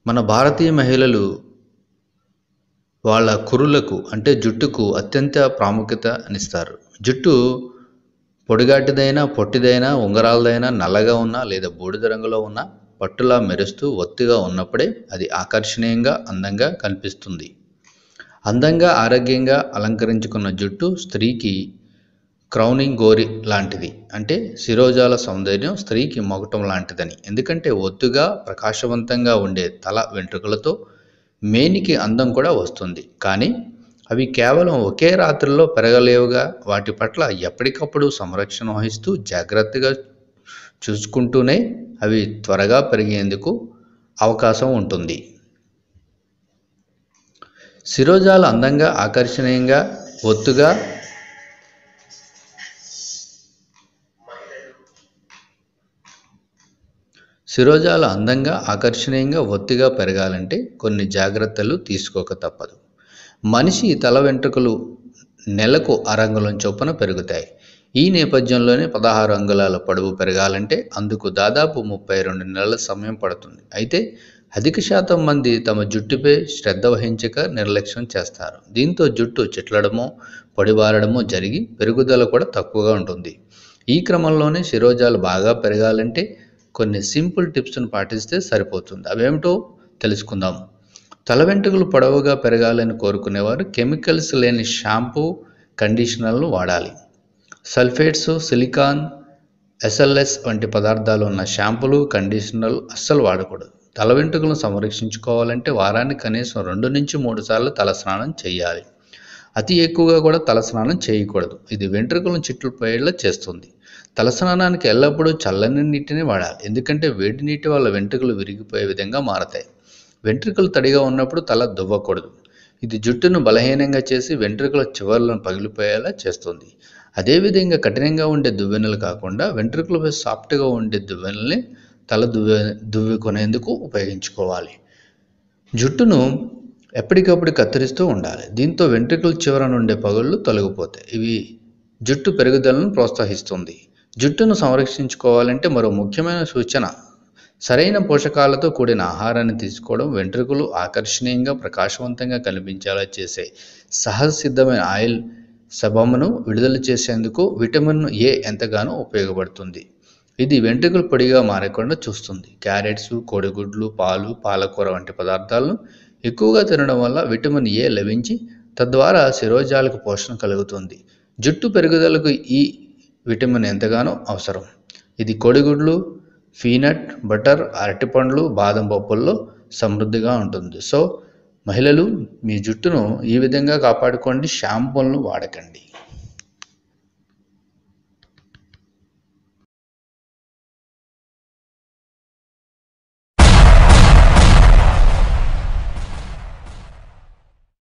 మన భారతీయ మహిళలు వాళ్ళ కురులకు అంటే జుట్టుకు అత్యంత ప్రాముఖ్యతనిస్తారు. జుట్టు పొడిగాటిదైనా, పొట్టిదైనా, ఉంగరాలదైనా, నల్లగా ఉన్నా లేదా బూడిద రంగులో ఉన్నా పట్టులా మెరుస్తూ ఒత్తుగా ఉన్నప్పుడే అది ఆకర్షణీయంగా, అందంగా కనిపిస్తుంది. అందంగా, ఆరోగ్యంగా అలంకరించుకున్న జుట్టు స్త్రీకి క్రౌనింగ్ గోరి లాంటిది. అంటే శిరోజాల సౌందర్యం స్త్రీకి మొగటం లాంటిదని. ఎందుకంటే ఒత్తుగా, ప్రకాశవంతంగా ఉండే తల వెంట్రుకలతో మేనికి అందం కూడా వస్తుంది. కానీ అవి కేవలం ఒకే రాత్రిలో పెరగలేవుగా. వాటి పట్ల ఎప్పటికప్పుడు సంరక్షణ వహిస్తూ జాగ్రత్తగా చూసుకుంటూనే అవి త్వరగా పెరిగేందుకు అవకాశం ఉంటుంది. శిరోజాలు అందంగా, ఆకర్షణీయంగా, ఒత్తుగా శిరోజాలు అందంగా, ఆకర్షణీయంగా, ఒత్తుగా పెరగాలంటే కొన్ని జాగ్రత్తలు తీసుకోక తప్పదు. మనిషి తల వెంట్రుకలు నెలకు అరంగుళం చొప్పున పెరుగుతాయి. ఈ నేపథ్యంలోనే 16 అంగుళాల పొడవు పెరగాలంటే అందుకు దాదాపు 32 నెలల సమయం పడుతుంది. అయితే అధిక శాతం మంది తమ జుట్టుపై శ్రద్ధ వహించక నిర్లక్ష్యం చేస్తారు. దీంతో జుట్టు చిట్లడమో, పొడిబారడమో జరిగి పెరుగుదల కూడా తక్కువగా ఉంటుంది. ఈ క్రమంలోనే శిరోజాలు బాగా పెరగాలంటే కొన్ని సింపుల్ టిప్స్ను పాటిస్తే సరిపోతుంది. అవేమిటో తెలుసుకుందాం. తల వెంట్రుకలు పొడవుగా పెరగాలని కోరుకునేవారు కెమికల్స్ లేని షాంపూ, కండిషనర్లను వాడాలి. సల్ఫేట్స్, సిలికాన్, ఎస్ఎల్ఎస్ వంటి పదార్థాలు ఉన్న షాంపూలు, కండిషనర్లు అస్సలు వాడకూడదు. తల వెంట్రుకలను సంరక్షించుకోవాలంటే వారానికి కనీసం 2 నుంచి 3 సార్లు తల స్నానం చేయాలి. అతి ఎక్కువగా కూడా తల స్నానం చేయకూడదు. ఇది వెంట్రుకలను చిట్లిపోయేలా చేస్తుంది. తలస్నానానికి ఎల్లప్పుడూ చల్లని నీటిని వాడాలి. ఎందుకంటే వేడి నీటి వల్ల వెంట్రుకలు విరిగిపోయే విధంగా మారతాయి. వెంట్రుకలు తడిగా ఉన్నప్పుడు తల దువ్వకూడదు. ఇది జుట్టును బలహీనంగా చేసి వెంట్రుకల చివర్లను పగిలిపోయేలా చేస్తుంది. అదేవిధంగా కఠినంగా ఉండే దువ్వెనలు కాకుండా వెంట్రుకలపై సాఫ్ట్గా ఉండే దువ్వెనల్ని తల దువ్వుకునేందుకు ఉపయోగించుకోవాలి. జుట్టును ఎప్పటికప్పుడు కత్తిరిస్తూ ఉండాలి. దీంతో వెంట్రుకల చివర నుండే పగుళ్ళు తొలగిపోతాయి. ఇవి జుట్టు పెరుగుదలను ప్రోత్సహిస్తుంది. జుట్టును సంరక్షించుకోవాలంటే మరో ముఖ్యమైన సూచన సరైన పోషకాలతో కూడిన ఆహారాన్ని తీసుకోవడం. వెంట్రుకలు ఆకర్షణీయంగా, ప్రకాశవంతంగా కనిపించేలా చేసే సహజ సిద్ధమైన ఆయిల్ సెబమ్ను విడుదల చేసేందుకు విటమిన్ ఏ ఎంతగానో ఉపయోగపడుతుంది. ఇది వెంట్రుకలు పొడిగా మారకుండా చూస్తుంది. క్యారెట్స్, కోడిగుడ్లు, పాలు, పాలకూర వంటి పదార్థాలను ఎక్కువగా తినడం వల్ల విటమిన్ ఏ లభించి తద్వారా శిరోజాలకు పోషణ కలుగుతుంది. జుట్టు పెరుగుదలకు ఈ విటమిన్ ఎంతగానో అవసరం. ఇది కోడిగుడ్లు, పీనట్ బటర్, అరటిపండ్లు, బాదం పప్పుల్లో సమృద్ధిగా ఉంటుంది. సో మహిళలు మీ జుట్టును ఈ విధంగా కాపాడుకోండి. షాంపూలను వాడకండి.